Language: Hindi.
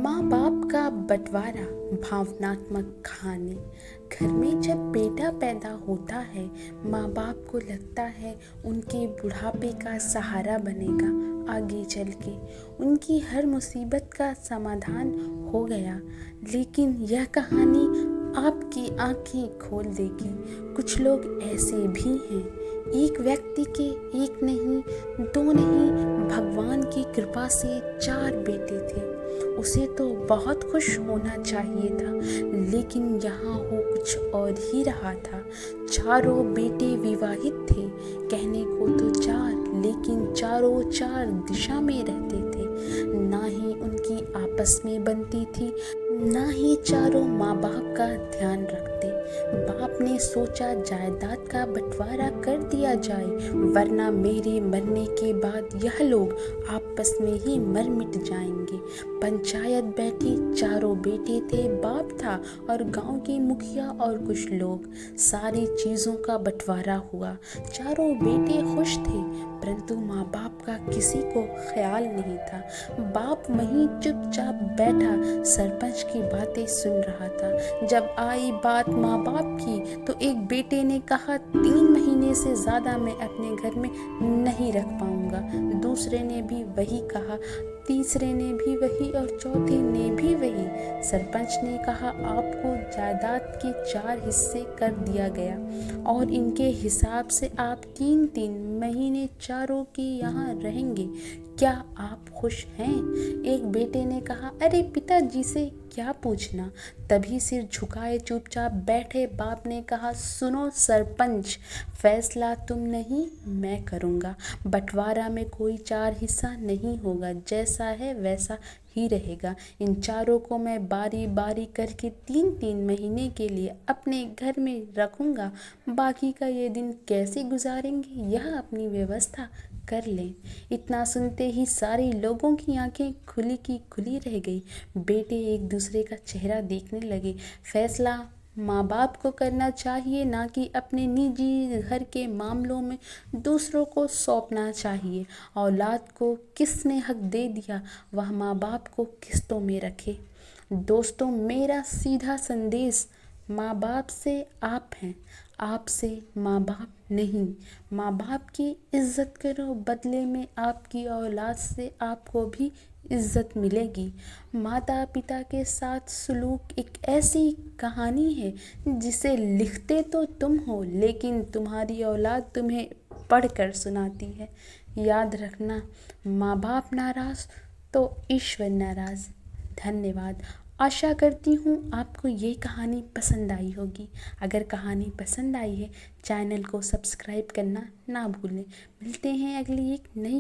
माँ बाप का बंटवारा भावनात्मक कहानी। घर में जब बेटा पैदा होता है, माँ बाप को लगता है उनके बुढ़ापे का सहारा बनेगा। आगे चल के उनकी हर मुसीबत का समाधान हो गया। लेकिन यह कहानी आपकी आंखें खोल देगी। कुछ लोग ऐसे भी हैं। एक व्यक्ति के एक नहीं, दो नहीं, भगवान की कृपा से 4 बेटे थे। उसे तो बहुत खुश होना चाहिए था, लेकिन यहाँ हो कुछ और ही रहा था। चारों बेटे विवाहित थे। कहने को तो 4, लेकिन चारों 4 दिशा में रहते थे। ना ही उनकी आपस में बनती थी, ना ही चारों माँ बाप का ध्यान रखते। बाप ने सोचा जायदाद का बंटवारा कर दिया जाए, वरना मेरे मरने के बाद यह लोग आपस में ही मर मिट जाएंगे। पंचायत बैठी, चारों बेटे थे, बाप था और गांव के मुखिया और कुछ लोग। सारी चीज़ों का बंटवारा हुआ। चारों बेटे खुश थे, परंतु माँ बाप का किसी को ख्याल नहीं था। बाप वहीं चुपचाप बैठा सरपंच की बातें सुन रहा था। जब आई बात माँ बाप की, तो एक बेटे ने कहा 3 महीने से ज़्यादा मैं अपने घर में नहीं रख पाऊंगा। दूसरे ने भी वही कहा, तीसरे ने भी वही और चौथे ने भी वही। सरपंच ने कहा आपको जायदाद के 4 हिस्से कर दिया गया और इनके हिसाब से आप 3-3 महीने चारों के यहाँ रहेंगे। क्या आप खुश हैं? एक बेटे ने कहा अरे पिताजी से क्या पूछना। तभी सिर झुकाए चुपचाप बैठे बाप ने कहा सुनो सरपंच, फैसला तुम नहीं मैं करूँगा। बंटवारा में कोई 4 हिस्सा नहीं होगा, जैसा है वैसा ही रहेगा। इन चारों को मैं बारी बारी करके 3-3 महीने के लिए अपने घर में रखूँगा। बाकी का ये दिन कैसे गुजारेंगे यह अपनी व्यवस्था कर लें। इतना सुनते ही सारे लोगों की आंखें खुली की खुली रह गई। बेटे एक दूसरे का चेहरा देखने लगे। फैसला माँ बाप को करना चाहिए, ना कि अपने निजी घर के मामलों में दूसरों को सौंपना चाहिए। औलाद को किसने हक दे दिया, वह माँ बाप को किस्तों में रखे। दोस्तों, मेरा सीधा संदेश माँ बाप से आप हैं, आपसे माँ बाप नहीं। माँ बाप की इज़्ज़त करो, बदले में आपकी औलाद से आपको भी इज़्ज़त मिलेगी। माता पिता के साथ सलूक एक ऐसी कहानी है जिसे लिखते तो तुम हो, लेकिन तुम्हारी औलाद तुम्हें पढ़कर सुनाती है। याद रखना, माँ बाप नाराज़ तो ईश्वर नाराज़। धन्यवाद। आशा करती हूँ आपको ये कहानी पसंद आई होगी। अगर कहानी पसंद आई है, चैनल को सब्सक्राइब करना ना भूलें। मिलते हैं अगली एक नई